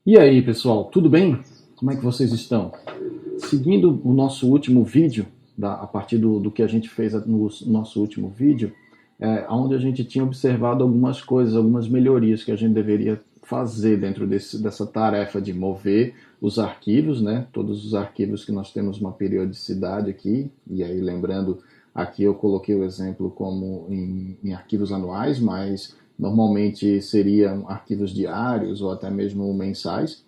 E aí, pessoal, tudo bem? Como é que vocês estão? Seguindo o nosso último vídeo, a partir do que a gente fez no nosso último vídeo, onde a gente tinha observado algumas coisas, algumas melhorias que a gente deveria fazer dentro dessa tarefa de mover os arquivos, né? Todos os arquivos que nós temos uma periodicidade aqui, e aí lembrando, aqui eu coloquei o exemplo como em arquivos anuais, mas normalmente seriam arquivos diários ou até mesmo mensais.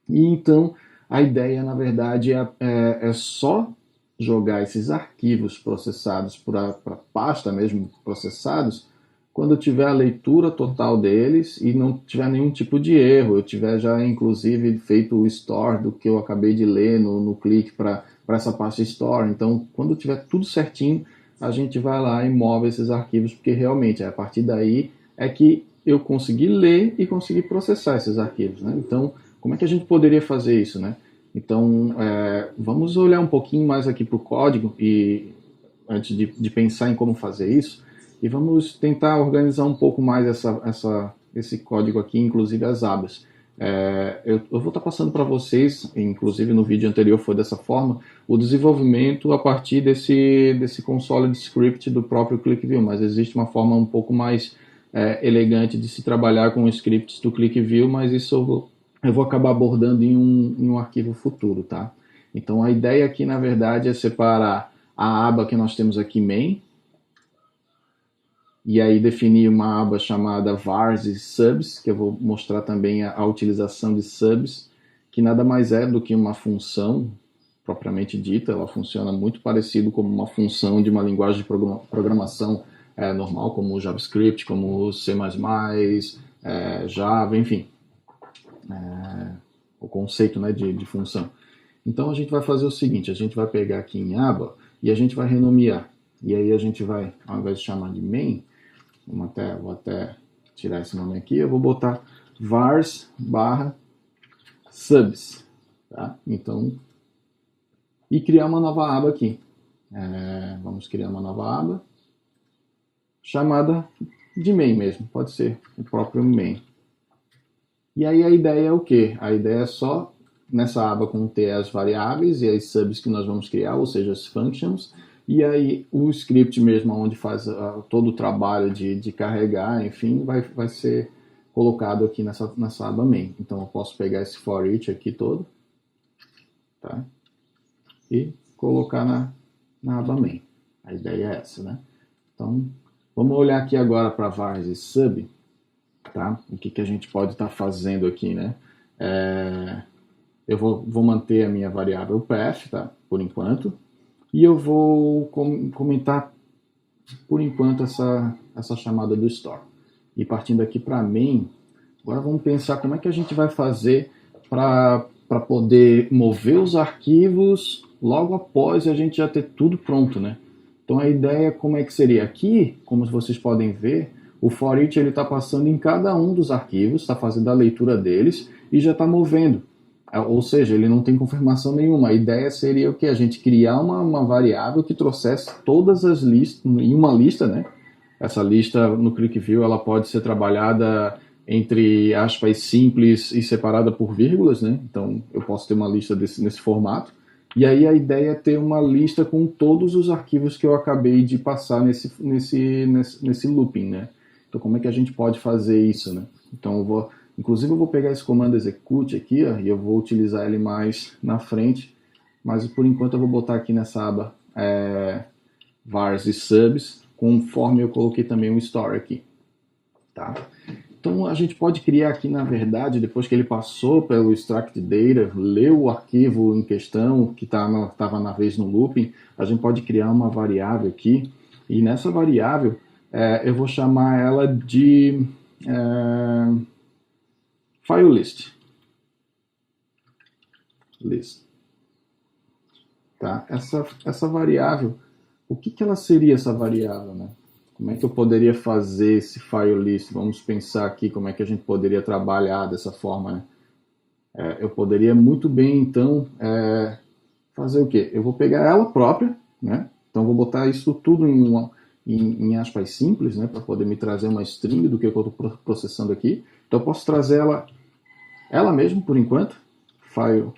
E então a ideia, na verdade, é só jogar esses arquivos processados para a pasta mesmo processados quando tiver a leitura total deles e não tiver nenhum tipo de erro. Eu tiver já, inclusive, feito o store do que eu acabei de ler no clique para essa pasta store. Então, quando tiver tudo certinho, a gente vai lá e move esses arquivos, porque realmente a partir daí é que eu consegui ler e consegui processar esses arquivos, né? Então, como é que a gente poderia fazer isso, né? Então, vamos olhar um pouquinho mais aqui para o código e antes de pensar em como fazer isso, e vamos tentar organizar um pouco mais esse código aqui, inclusive as abas. Eu vou estar passando para vocês, inclusive no vídeo anterior foi dessa forma, o desenvolvimento a partir desse console de script do próprio ClickView, mas existe uma forma um pouco mais elegante de se trabalhar com os scripts do ClickView, mas isso eu vou acabar abordando em um arquivo futuro, tá? Então a ideia aqui, na verdade, é separar a aba que nós temos aqui, main, e aí definir uma aba chamada vars e subs, que eu vou mostrar também a utilização de subs, que nada mais é do que uma função propriamente dita. Ela funciona muito parecido como uma função de uma linguagem de programação normal, como o JavaScript, como o C++, Java, enfim, o conceito, né, de função. Então a gente vai fazer o seguinte, a gente vai pegar aqui em aba e a gente vai renomear. E aí a gente vai, ao invés de chamar de main, vou até tirar esse nome aqui, eu vou botar vars barra subs, tá? Então, e criar uma nova aba aqui. Vamos criar uma nova aba chamada de main mesmo, pode ser o próprio main. E aí a ideia é o quê? A ideia é só nessa aba conter as variáveis e as subs que nós vamos criar, ou seja, as functions, e aí o script mesmo, onde faz todo o trabalho de carregar, enfim, vai ser colocado aqui nessa aba main. Então eu posso pegar esse for each aqui todo, tá? E colocar na aba main. A ideia é essa, né? Então vamos olhar aqui agora para vars e sub, tá? O que a gente pode estar fazendo aqui, né? Eu vou manter a minha variável path, tá? Por enquanto. E eu vou comentar, por enquanto, essa chamada do store. E partindo aqui para main, agora vamos pensar como é que a gente vai fazer para poder mover os arquivos logo após a gente já ter tudo pronto, né? Então a ideia, como é que seria? Aqui, como vocês podem ver, o for each está passando em cada um dos arquivos, está fazendo a leitura deles e já está movendo. Ou seja, ele não tem confirmação nenhuma. A ideia seria o que? A gente criar uma variável que trouxesse todas as listas em uma lista, né? Essa lista no ClickView ela pode ser trabalhada entre aspas simples e separada por vírgulas, né? Então eu posso ter uma lista nesse formato. E aí a ideia é ter uma lista com todos os arquivos que eu acabei de passar nesse looping, né? Então como é que a gente pode fazer isso, né? Então inclusive eu vou pegar esse comando execute aqui, ó, e eu vou utilizar ele mais na frente, mas por enquanto eu vou botar aqui nessa aba vars e subs, conforme eu coloquei também um store aqui, tá? Então a gente pode criar aqui, na verdade, depois que ele passou pelo extract data, leu o arquivo em questão, que estava na vez no looping, a gente pode criar uma variável aqui, e nessa variável eu vou chamar ela de file list. Tá? Essa variável, o que ela seria essa variável, né? Como é que eu poderia fazer esse file list? Vamos pensar aqui como é que a gente poderia trabalhar dessa forma, né? Eu poderia muito bem, então, fazer o quê? Eu vou pegar ela própria, né? Então vou botar isso tudo em aspas simples, né? Para poder me trazer uma string do que eu estou processando aqui. Então eu posso trazer ela ela mesma, por enquanto, file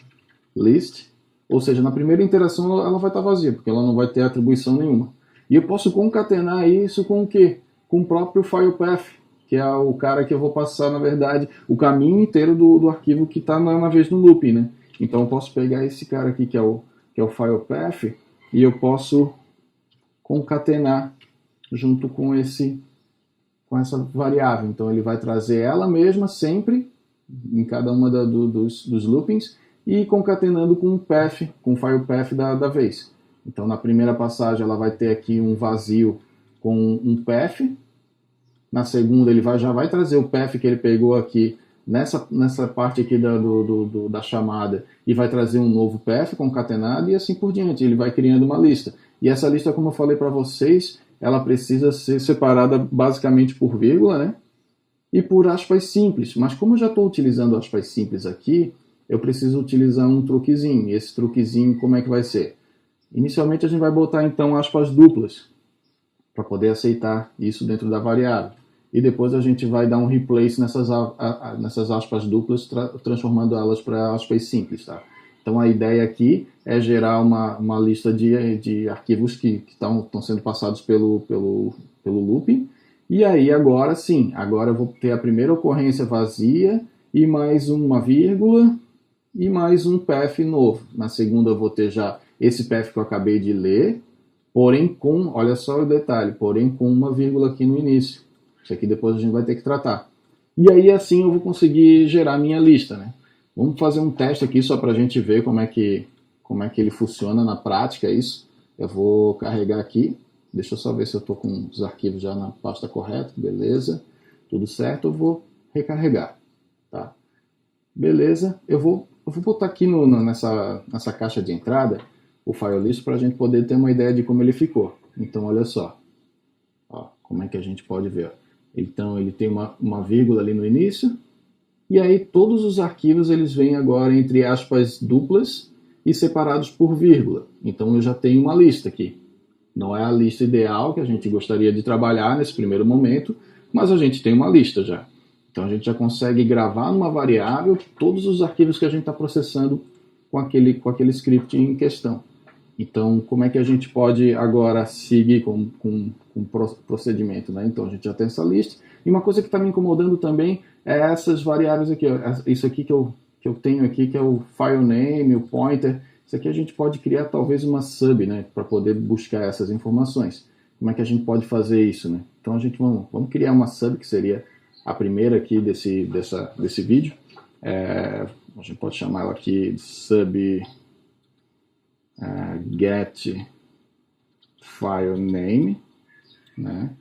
list, ou seja, na primeira interação ela vai estar vazia, porque ela não vai ter atribuição nenhuma. E eu posso concatenar isso com o quê? Com o próprio file path, que é o cara que eu vou passar, na verdade, o caminho inteiro do arquivo que está na vez no looping, né? Então eu posso pegar esse cara aqui, que é o file path, e eu posso concatenar junto com essa variável. Então ele vai trazer ela mesma sempre, em cada uma dos loopings, e concatenando com o path, com o file path da vez. Então na primeira passagem ela vai ter aqui um vazio com um path, na segunda ele já vai trazer o path que ele pegou aqui nessa parte aqui da chamada e vai trazer um novo path concatenado e assim por diante. Ele vai criando uma lista. E essa lista, como eu falei para vocês, ela precisa ser separada basicamente por vírgula, né? E por aspas simples. Mas como eu já estou utilizando aspas simples aqui, eu preciso utilizar um truquezinho. E esse truquezinho, como é que vai ser? Inicialmente a gente vai botar então aspas duplas para poder aceitar isso dentro da variável. E depois a gente vai dar um replace nessas aspas duplas, transformando elas para aspas simples, tá? Então a ideia aqui é gerar uma lista de arquivos que estão sendo passados pelo looping. E aí agora sim, agora eu vou ter a primeira ocorrência vazia e mais uma vírgula e mais um path novo. Na segunda eu vou ter já esse path que eu acabei de ler, porém com, olha só o detalhe, porém com uma vírgula aqui no início. Isso aqui depois a gente vai ter que tratar. E aí assim eu vou conseguir gerar minha lista, né? Vamos fazer um teste aqui só para a gente ver como é que ele funciona na prática, é isso. Eu vou carregar aqui, deixa eu só ver se eu estou com os arquivos já na pasta correta, beleza, tudo certo, eu vou recarregar, tá? Beleza, eu vou botar aqui nessa caixa de entrada o file list para a gente poder ter uma ideia de como ele ficou. Então olha só, ó, como é que a gente pode ver. Então ele tem uma vírgula ali no início, e aí todos os arquivos eles vêm agora entre aspas duplas e separados por vírgula. Então eu já tenho uma lista aqui. Não é a lista ideal que a gente gostaria de trabalhar nesse primeiro momento, mas a gente tem uma lista já. Então a gente já consegue gravar numa variável todos os arquivos que a gente está processando com aquele script em questão. Então, como é que a gente pode agora seguir com procedimento, né? Então, a gente já tem essa lista. E uma coisa que está me incomodando também é essas variáveis aqui. Ó. Isso aqui que eu tenho aqui, que é o file name, o pointer. Isso aqui a gente pode criar talvez uma sub, né? Para poder buscar essas informações. Como é que a gente pode fazer isso, né? Então, a gente vamos criar uma sub, que seria a primeira aqui desse vídeo. A gente pode chamar ela aqui de sub... get file name, né?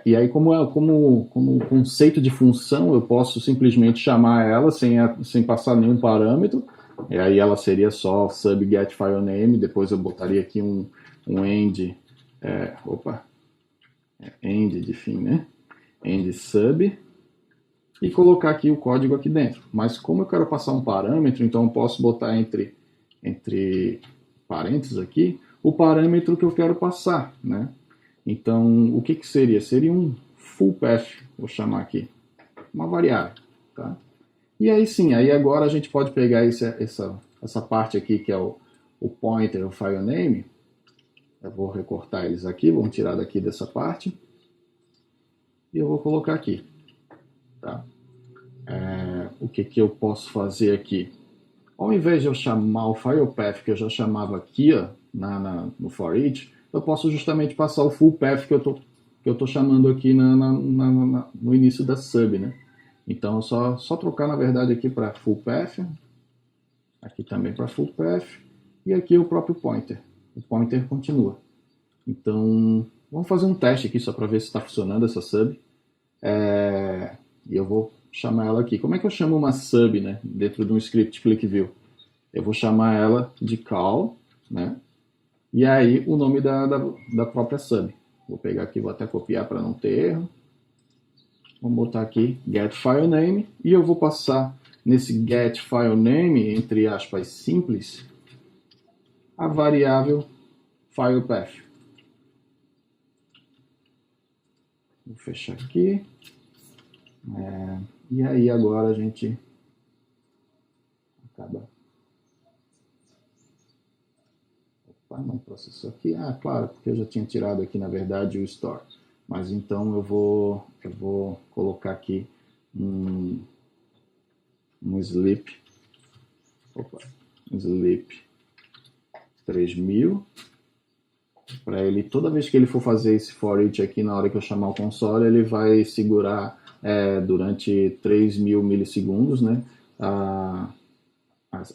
E aí como conceito de função eu posso simplesmente chamar ela sem passar nenhum parâmetro, e aí ela seria só sub get file name. Depois eu botaria aqui um end, end de fim, né? End sub, e colocar aqui o código aqui dentro. Mas como eu quero passar um parâmetro, então eu posso botar entre parênteses aqui o parâmetro que eu quero passar, né? Então, o que seria? Seria um full path, vou chamar aqui, uma variável, tá? E aí sim, aí agora a gente pode pegar essa parte aqui que é o pointer, o file name. Eu vou recortar eles aqui, vamos tirar daqui dessa parte e eu vou colocar aqui, tá? O que eu posso fazer aqui? Ao invés de eu chamar o file path que eu já chamava aqui, ó, no for each, eu posso justamente passar o full path que eu tô chamando aqui no início da sub, né? Então, só trocar, na verdade, aqui para full path, aqui também para full path, e aqui o próprio pointer. O pointer continua. Então, vamos fazer um teste aqui só para ver se está funcionando essa sub. E eu vou chamar ela aqui. Como é que eu chamo uma sub, né, dentro de um script ClickView? Eu vou chamar ela de call, né? E aí o nome da própria sub. Vou pegar aqui, vou até copiar para não ter erro. Vamos botar aqui get file name e eu vou passar nesse get file name, entre aspas simples, a variável file path. Vou fechar aqui. E aí agora a gente Acaba. Opa, não processou aqui. Ah, claro, porque eu já tinha tirado aqui, na verdade, o store. Mas então eu vou colocar aqui um sleep. Opa, um sleep 3000. Para ele, toda vez que ele for fazer esse for each aqui, na hora que eu chamar o console, ele vai segurar durante 3000 milissegundos, né,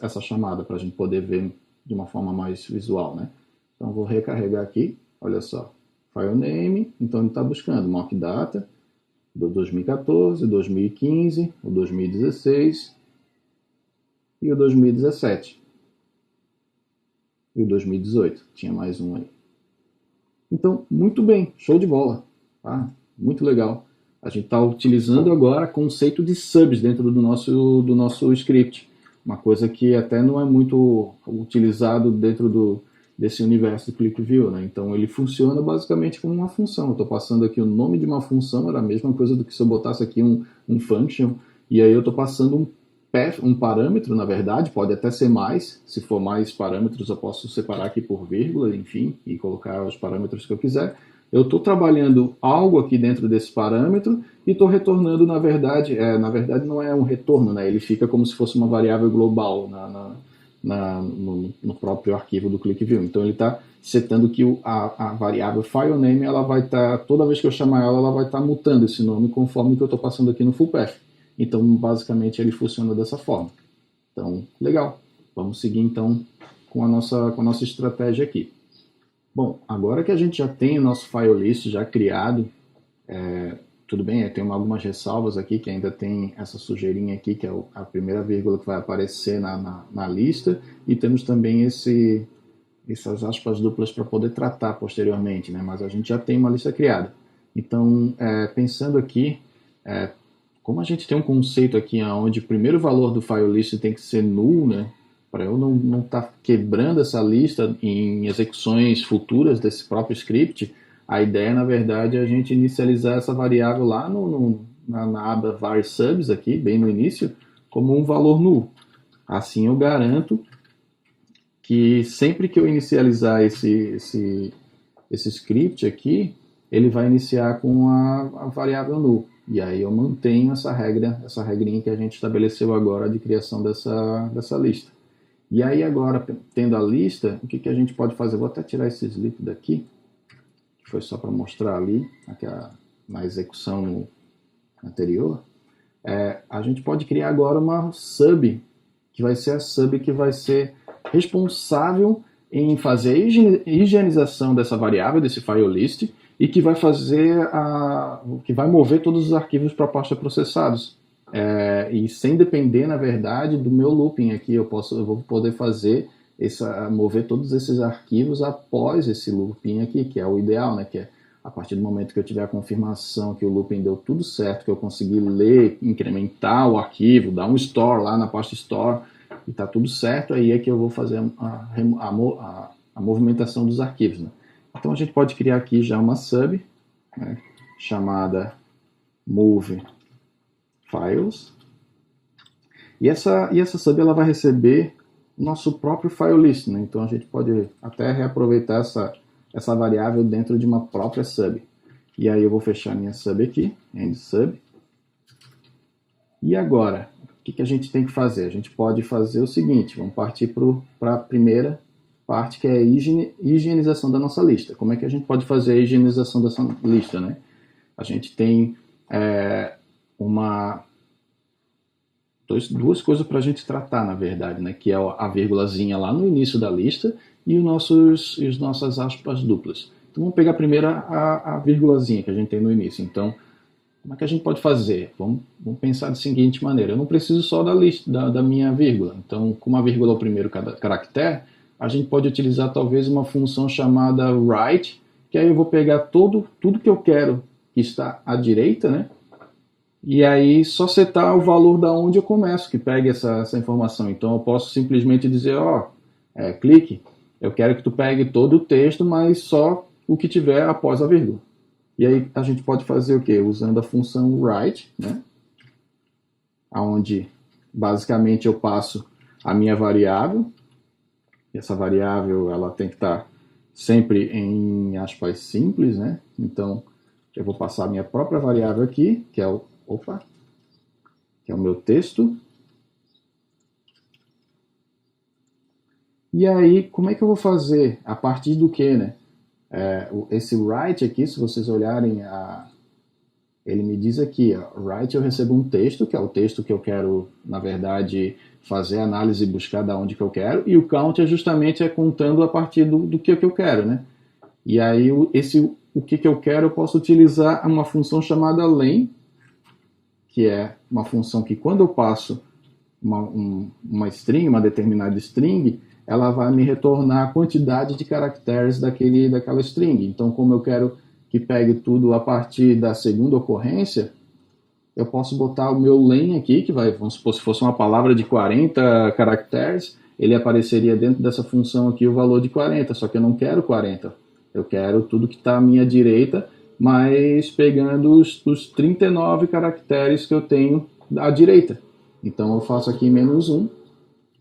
essa chamada, para a gente poder ver de uma forma mais visual, né. Então, vou recarregar aqui, olha só, file name, então ele está buscando mock data do 2014, 2015, o 2016 e o 2017. E o 2018, tinha mais um aí. Então, muito bem, show de bola, tá? Muito legal. A gente está utilizando agora conceito de subs dentro do nosso script, uma coisa que até não é muito utilizado dentro desse universo do ClickView, né? Então ele funciona basicamente como uma função. Eu estou passando aqui o nome de uma função, era a mesma coisa do que se eu botasse aqui um function, e aí eu estou passando um parâmetro, na verdade, pode até ser mais, se for mais parâmetros eu posso separar aqui por vírgula, enfim, e colocar os parâmetros que eu quiser. Eu estou trabalhando algo aqui dentro desse parâmetro e estou retornando, na verdade não é um retorno, né? Ele fica como se fosse uma variável global no próprio arquivo do ClickView. Então ele está setando que a variável filename, ela vai estar, toda vez que eu chamar ela vai estar mutando esse nome conforme que eu estou passando aqui no fullpath. Então, basicamente, ele funciona dessa forma. Então, legal. Vamos seguir, então, com a nossa estratégia aqui. Bom, agora que a gente já tem o nosso file list já criado, tudo bem, tem algumas ressalvas aqui, que ainda tem essa sujeirinha aqui, que é a primeira vírgula que vai aparecer na lista, e temos também essas aspas duplas para poder tratar posteriormente, né? Mas a gente já tem uma lista criada. Então, pensando aqui, como a gente tem um conceito aqui onde o primeiro valor do file list tem que ser null, né, para eu não estar quebrando essa lista em execuções futuras desse próprio script, a ideia, na verdade, é a gente inicializar essa variável lá na aba var subs aqui, bem no início, como um valor null. Assim eu garanto que sempre que eu inicializar esse script aqui, ele vai iniciar com a variável null. E aí eu mantenho essa regrinha que a gente estabeleceu agora de criação dessa lista. E aí agora, tendo a lista, o que a gente pode fazer? Eu vou até tirar esse sleep daqui, que foi só para mostrar ali, na execução anterior. A gente pode criar agora uma sub, que vai ser a sub que vai ser responsável em fazer a higienização dessa variável, desse file list, e que vai que vai mover todos os arquivos para a pasta processados. E sem depender, na verdade, do meu looping aqui, eu vou poder mover todos esses arquivos após esse looping aqui, que é o ideal, né? Que é a partir do momento que eu tiver a confirmação que o looping deu tudo certo, que eu consegui ler, incrementar o arquivo, dar um store lá na pasta store, e está tudo certo, aí é que eu vou fazer a movimentação dos arquivos, né? Então a gente pode criar aqui já uma sub, né, chamada move files, e essa sub ela vai receber nosso próprio file list, né? Então a gente pode até reaproveitar essa variável dentro de uma própria sub. E aí eu vou fechar minha sub aqui, end sub. E agora, o que a gente tem que fazer? A gente pode fazer o seguinte, vamos partir para a primeira parte, que é a higienização da nossa lista. Como é que a gente pode fazer a higienização dessa lista, né? A gente tem duas coisas para a gente tratar, na verdade, né? Que é a vírgulazinha lá no início da lista e as nossas aspas duplas. Então vamos pegar primeiro a vírgulazinha que a gente tem no início. Então, como é que a gente pode fazer? Vamos pensar da seguinte maneira. Eu não preciso só da lista, da minha vírgula. Então, como a vírgula é o primeiro caractere, a gente pode utilizar talvez uma função chamada write, que aí eu vou pegar tudo que eu quero que está à direita, né? E aí só setar o valor da onde eu começo, que pegue essa informação. Então eu posso simplesmente dizer, clique, eu quero que tu pegue todo o texto, mas só o que tiver após a vírgula. E aí a gente pode fazer o quê? Usando a função write, né? Onde basicamente eu passo a minha variável. Essa variável ela tem que estar sempre em aspas simples, né? Então eu vou passar a minha própria variável aqui, que é o meu texto. E aí, como é que eu vou fazer? A partir do que, né? Esse write aqui, se vocês olharem, ele me diz aqui, write, eu recebo um texto, que é o texto que eu quero, na verdade, fazer a análise e buscar da onde que eu quero, e o count é justamente contando a partir do que eu quero, né? E aí, o que eu quero, eu posso utilizar uma função chamada len, que é uma função que quando eu passo uma string, uma determinada string, ela vai me retornar a quantidade de caracteres daquela string. Então, como eu quero que pegue tudo a partir da segunda ocorrência, eu posso botar o meu len aqui, que vai, vamos supor, se fosse uma palavra de 40 caracteres, ele apareceria dentro dessa função aqui o valor de 40, só que eu não quero 40. Eu quero tudo que está à minha direita, mas pegando os 39 caracteres que eu tenho à direita. Então eu faço aqui -1,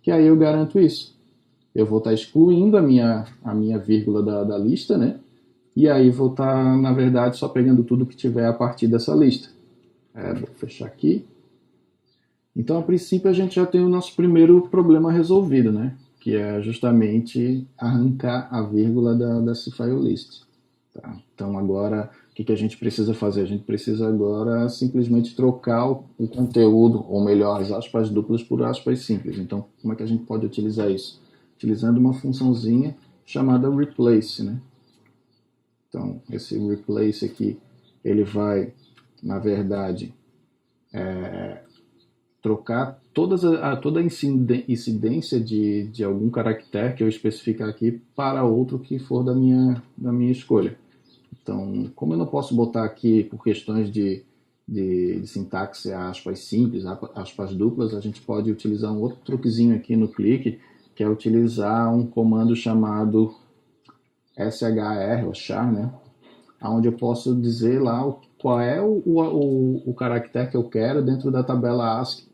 que aí eu garanto isso. Eu vou estar excluindo a minha vírgula da lista, né? E aí vou estar, na verdade, só pegando tudo que tiver a partir dessa lista. Vou fechar aqui. Então, a princípio, a gente já tem o nosso primeiro problema resolvido, né? Que é justamente arrancar a vírgula dessa file list. Tá? Então, agora, o que a gente precisa fazer? A gente precisa agora simplesmente trocar o conteúdo, ou melhor, as aspas duplas por aspas simples. Então, como é que a gente pode utilizar isso? Utilizando uma funçãozinha chamada replace, né? Então, esse replace aqui, ele vai, na verdade, trocar toda a incidência de algum caractere que eu especificar aqui para outro que for da minha escolha. Então, como eu não posso botar aqui por questões de sintaxe aspas simples, aspas duplas, a gente pode utilizar um outro truquezinho aqui no clique, que é utilizar um comando chamado SHR, ou char, né? Onde eu posso dizer lá qual é o caractere que eu quero dentro da tabela ASCII.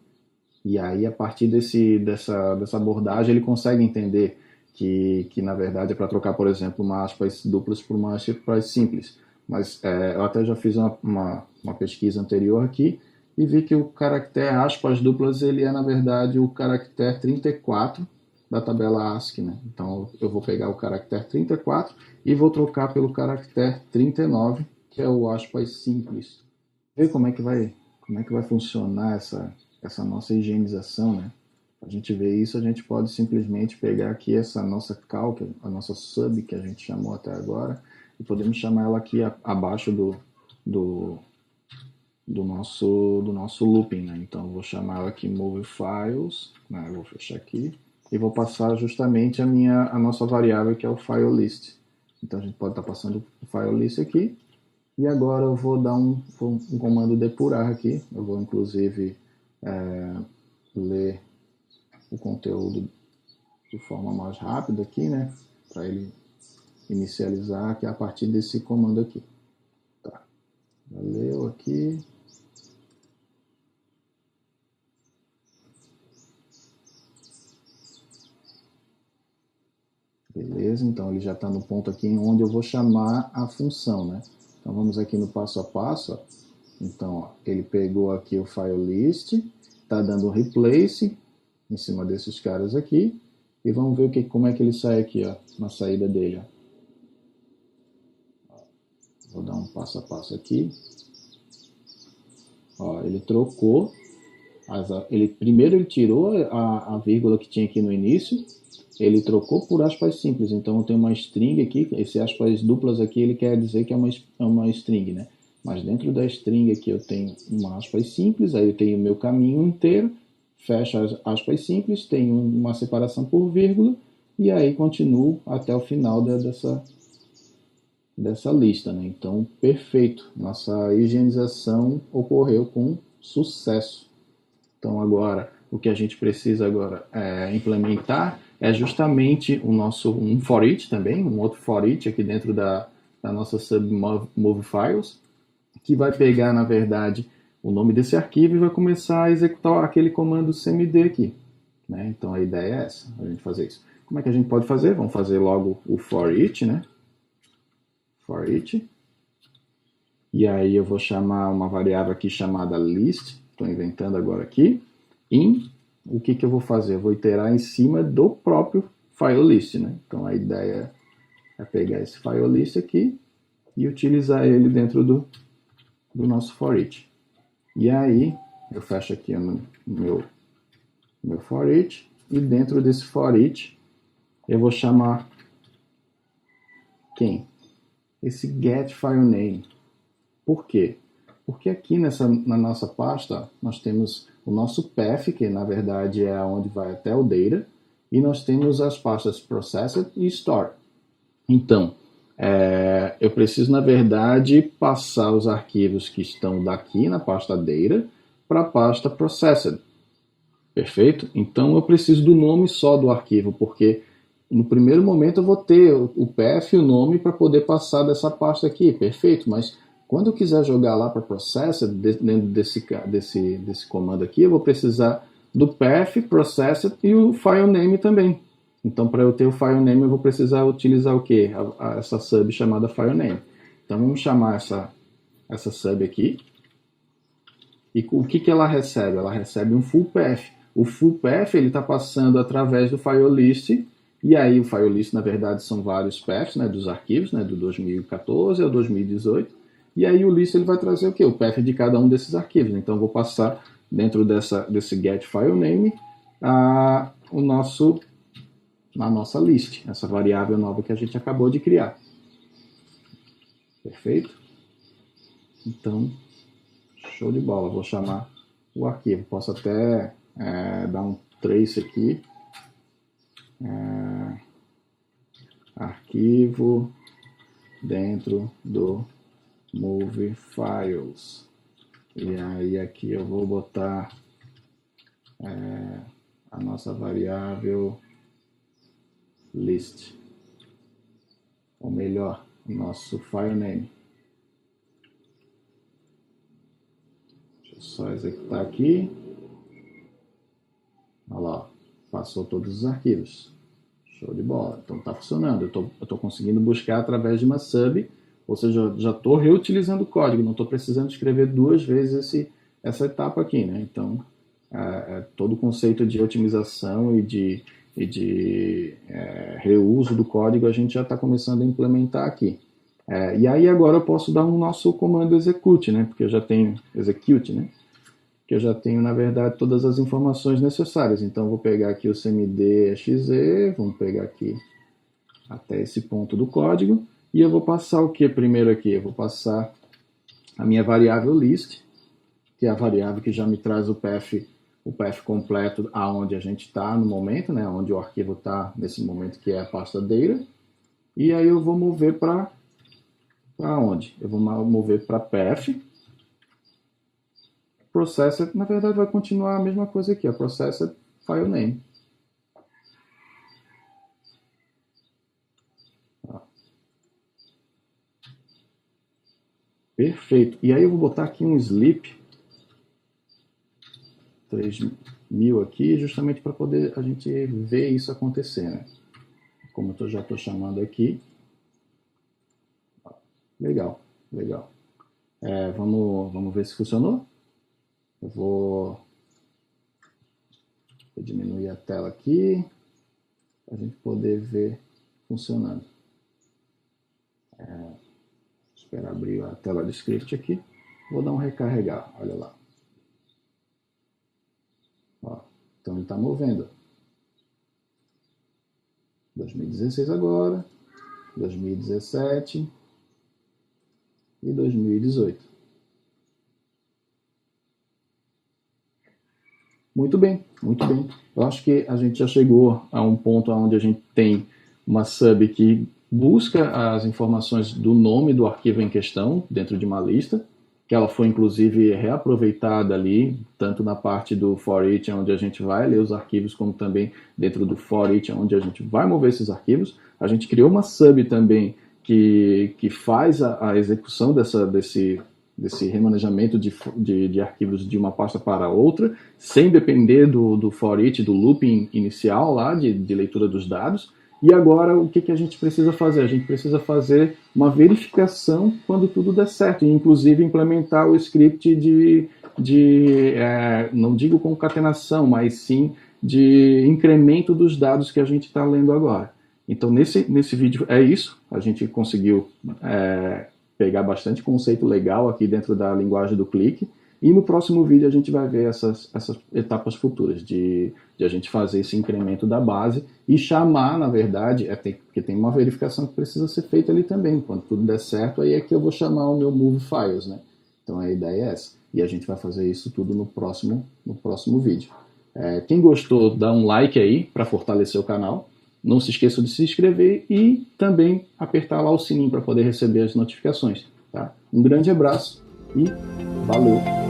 E aí, a partir dessa abordagem, ele consegue entender que na verdade é para trocar, por exemplo, uma aspas duplas por uma aspas simples. Mas eu até já fiz uma pesquisa anterior aqui e vi que o caractere aspas duplas, ele é, na verdade, o caractere 34 da tabela ASCII, né? Então, eu vou pegar o caractere 34 e vou trocar pelo caractere 39, que é o aspas simples. Ver como é que vai funcionar essa nossa higienização, né? Para a gente ver isso, a gente pode simplesmente pegar aqui essa nossa cal, a nossa sub, que a gente chamou até agora, e podemos chamar ela aqui abaixo do nosso looping, né? Então, eu vou chamar ela aqui move files, né? Eu vou fechar aqui, e vou passar justamente a nossa variável, que é o file list. Então, a gente pode estar passando o file list aqui, e agora eu vou dar um comando depurar aqui. Eu vou, inclusive, ler o conteúdo de forma mais rápida aqui, né? Para ele inicializar, que é a partir desse comando aqui. Tá. Valeu aqui. Beleza, então ele já está no ponto aqui onde eu vou chamar a função, né? Então vamos aqui no passo a passo. Ó. Então, ó, ele pegou aqui o file list, está dando um replace em cima desses caras aqui, e vamos ver como é que ele sai aqui, ó, na saída dele. Ó. Vou dar um passo a passo aqui. Ó, ele trocou, primeiro ele tirou a vírgula que tinha aqui no início, ele trocou por aspas simples. Então eu tenho uma string aqui, esse aspas duplas aqui, ele quer dizer que é uma string, né? Mas dentro da string aqui eu tenho uma aspas simples, aí eu tenho o meu caminho inteiro, fecho as aspas simples, tenho uma separação por vírgula, e aí continuo até o final dessa lista, né? Então, perfeito. Nossa higienização ocorreu com sucesso. Então, agora, o que a gente precisa agora implementar é justamente um for each também, um outro for each aqui dentro da nossa sub move files, que vai pegar, na verdade, o nome desse arquivo e vai começar a executar aquele comando cmd aqui. né? Então a ideia é essa, a gente fazer isso. Como é que a gente pode fazer? Vamos fazer logo o for each, né? For each. E aí eu vou chamar uma variável aqui chamada list, estou inventando agora aqui. O que eu vou fazer? Eu vou iterar em cima do próprio file list, né? Então a ideia é pegar esse file list aqui e utilizar ele dentro do nosso for each. E aí eu fecho aqui o meu for each, e dentro desse for each eu vou chamar quem? Esse getFileName. Por quê? Porque aqui na nossa pasta nós temos o nosso path, que na verdade é onde vai até o data, e nós temos as pastas processed e store. Então, eu preciso na verdade passar os arquivos que estão daqui na pasta data para a pasta processed. Perfeito? Então eu preciso do nome só do arquivo, porque no primeiro momento eu vou ter o path e o nome para poder passar dessa pasta aqui. Perfeito, mas quando eu quiser jogar lá para processed, dentro desse comando aqui, eu vou precisar do path, processed e o file name também. Então, para eu ter o file name, eu vou precisar utilizar o quê? Essa sub chamada file name. Então, vamos chamar essa sub aqui. E o que ela recebe? Ela recebe um full path. O full path ele está passando através do file list. E aí, o file list, na verdade, são vários paths, né, dos arquivos, né, do 2014 ao 2018. E aí o list ele vai trazer o quê? O path de cada um desses arquivos. Então eu vou passar dentro desse getFileName na nossa list, essa variável nova que a gente acabou de criar. Perfeito? Então, show de bola. Vou chamar o arquivo. Posso até dar um trace aqui. Arquivo dentro do Move Files. E aí aqui eu vou botar a nossa variável list. Ou melhor, o nosso file name. Deixa eu só executar aqui. Olha lá, passou todos os arquivos. Show de bola. Então está funcionando. Eu estou conseguindo buscar através de uma sub. Ou seja, já estou reutilizando o código, não estou precisando escrever duas vezes essa etapa aqui, né? Então, todo o conceito de otimização e de reuso do código a gente já está começando a implementar aqui. E aí agora eu posso dar um nosso comando execute, né? Porque eu já tenho execute, né? Que eu já tenho, na verdade, todas as informações necessárias. Então, eu vou pegar aqui o cmd.exe, vamos pegar aqui até esse ponto do código. E eu vou passar o que primeiro aqui? Eu vou passar a minha variável list, que é a variável que já me traz o path completo aonde a gente está no momento, né? Onde o arquivo está nesse momento, que é a pasta data. E aí eu vou mover para onde? Eu vou mover para path. Processed, na verdade vai continuar a mesma coisa aqui, a processed file name. Perfeito. E aí eu vou botar aqui um sleep 3000 aqui, justamente para poder a gente ver isso acontecer, né? Como eu já estou chamando aqui. Legal, legal. Vamos ver se funcionou. Eu vou diminuir a tela aqui para a gente poder ver funcionando. Esperar abrir a tela de script aqui. Vou dar um recarregar, olha lá. Ó, então ele está movendo. 2016 agora, 2017 e 2018. Muito bem, muito bem. Eu acho que a gente já chegou a um ponto onde a gente tem uma sub que busca as informações do nome do arquivo em questão dentro de uma lista, que ela foi inclusive reaproveitada ali, tanto na parte do for each, onde a gente vai ler os arquivos, como também dentro do for each, onde a gente vai mover esses arquivos. A gente criou uma sub também que faz a execução desse remanejamento de arquivos de uma pasta para outra, sem depender do for each, do looping inicial lá de leitura dos dados. E agora o que a gente precisa fazer? A gente precisa fazer uma verificação quando tudo der certo, e inclusive implementar o script não digo concatenação, mas sim de incremento dos dados que a gente está lendo agora. Então nesse vídeo é isso, a gente conseguiu pegar bastante conceito legal aqui dentro da linguagem do clique, e no próximo vídeo a gente vai ver essas etapas futuras, de a gente fazer esse incremento da base e chamar, na verdade, porque tem uma verificação que precisa ser feita ali também. Quando tudo der certo, aí é que eu vou chamar o meu move files, né? Então a ideia é essa. E a gente vai fazer isso tudo no próximo vídeo. Quem gostou, dá um like aí para fortalecer o canal. Não se esqueça de se inscrever e também apertar lá o sininho para poder receber as notificações. Tá? Um grande abraço e valeu!